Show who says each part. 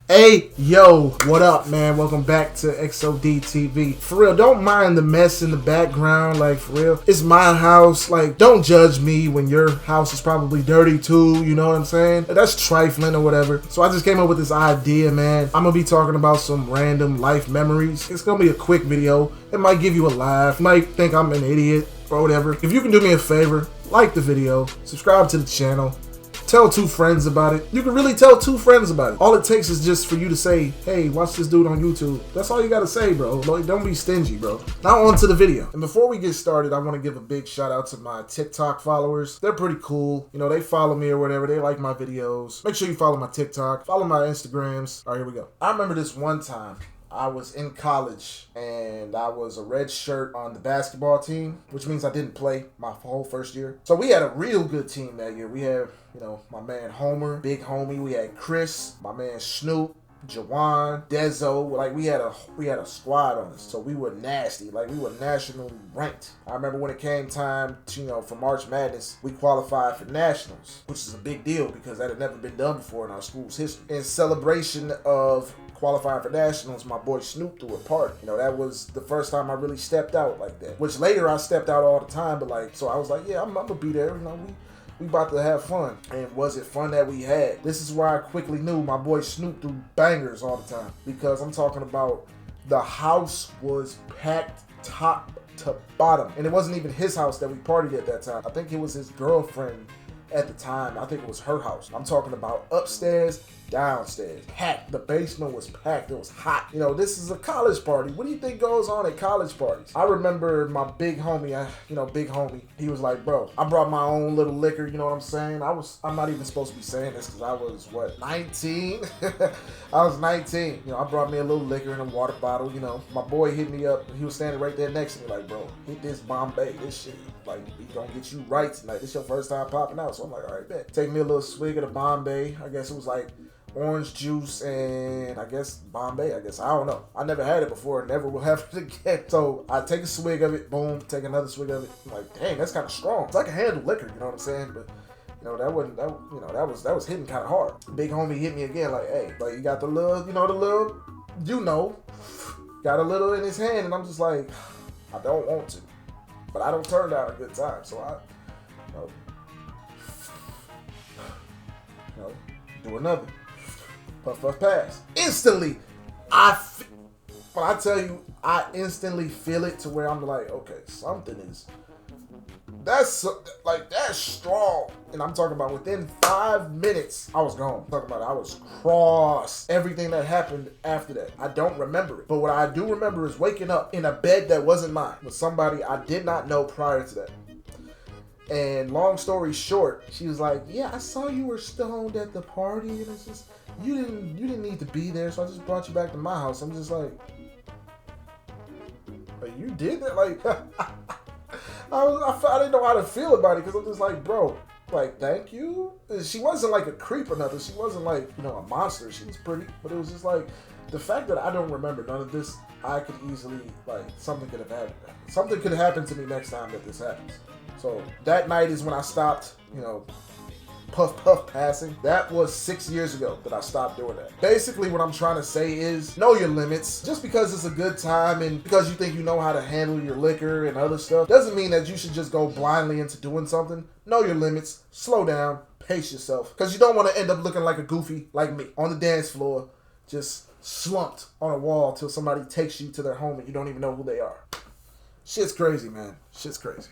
Speaker 1: Hey, yo, what up, man? Welcome back to XODtv. For real, don't mind the mess in the background, like, for real. It's my house, like, don't judge me when your house is probably dirty too, you know what I'm saying? That's trifling or whatever. So I just came up with this idea, man. I'm gonna be talking about some random life memories. It's gonna be a quick video. It might give you a laugh. You might think I'm an idiot or whatever. If you can do me a favor, like the video, subscribe to the channel, tell 2 friends about it. You can really tell 2 friends about it. All it takes is just for you to say, hey, watch this dude on YouTube. That's all you gotta say, bro. Like, don't be stingy, bro. Now on to the video. And before we get started, I want to give a big shout out to my TikTok followers. They're pretty cool. You know, they follow me or whatever. They like my videos. Make sure you follow my TikTok. Follow my Instagrams. All right, here we go. I remember this one time. I was in college and I was a red shirt on the basketball team, which means I didn't play my whole first year. So we had a real good team that year. We had, you know, my man Homer, big homie. We had Chris, my man Snoop, Jawan, Dezo. Like we had a squad on us. So we were nasty. Like we were nationally ranked. I remember when it came time to, you know, for March Madness, we qualified for nationals, which is a big deal because that had never been done before in our school's history. In celebration of qualifying for nationals, my boy Snoop threw a party. You know, that was the first time I really stepped out like that. Which later I stepped out all the time, but like, so I was like, yeah, I'm gonna be there. You know, we about to have fun. And was it fun that we had? This is where I quickly knew my boy Snoop threw bangers all the time. Because I'm talking about the house was packed top to bottom. And it wasn't even his house that we partied at that time. I think it was his girlfriend at the time. I think it was her house. I'm talking about upstairs, downstairs, packed. The basement was packed. It was hot. You know, this is a college party. What do you think goes on at college parties? I remember my big homie, big homie, he was like, bro, I brought my own little liquor, you know what I'm saying? I'm not even supposed to be saying this because I was, what, 19? I was 19. You know, I brought me a little liquor in a water bottle, you know. My boy hit me up. He was standing right there next to me like, bro, hit this Bombay. This shit, like, we gonna get you right tonight. This your first time popping out. So I'm like, all right, bet. Take me a little swig of the Bombay. I guess it was like orange juice and I guess Bombay, I don't know. I never had it before, never will have it again. So I take a swig of it, boom, take another swig of it. I'm like, dang, that's kind of strong. So I can handle liquor, you know what I'm saying? But you know, that was hitting kind of hard. Big homie hit me again, like, hey, like you got the little, got a little in his hand, and I'm just like, I don't want to. But I don't turn down a good time, so I do another. Puff, puff, pass. Instantly, when I tell you, I instantly feel it to where I'm like, okay, something is, that's strong. And I'm talking about within 5 minutes, I was gone. I'm talking about I was cross. Everything that happened after that, I don't remember it. But what I do remember is waking up in a bed that wasn't mine with somebody I did not know prior to that. And long story short, she was like, yeah, I saw you were stoned at the party, and it's just, you didn't need to be there, so I just brought you back to my house. I'm just like you did that? Like, I didn't know how to feel about it, because I'm just like, bro, like, thank you. She wasn't like a creep or nothing. She wasn't like, you know, a monster. She was pretty, but it was just like, the fact that I don't remember none of this, I could easily, like, something could have happened. Something could happen to me next time that this happens. So that night is when I stopped, you know, puff passing. That was 6 years ago that I stopped doing that. Basically what I'm trying to say is know your limits. Just because it's a good time and because you think you know how to handle your liquor and other stuff doesn't mean that you should just go blindly into doing something. Know your limits, slow down, pace yourself, because you don't want to end up looking like a goofy like me on the dance floor, just slumped on a wall till somebody takes you to their home and you don't even know who they are. Shit's crazy, man. Shit's crazy.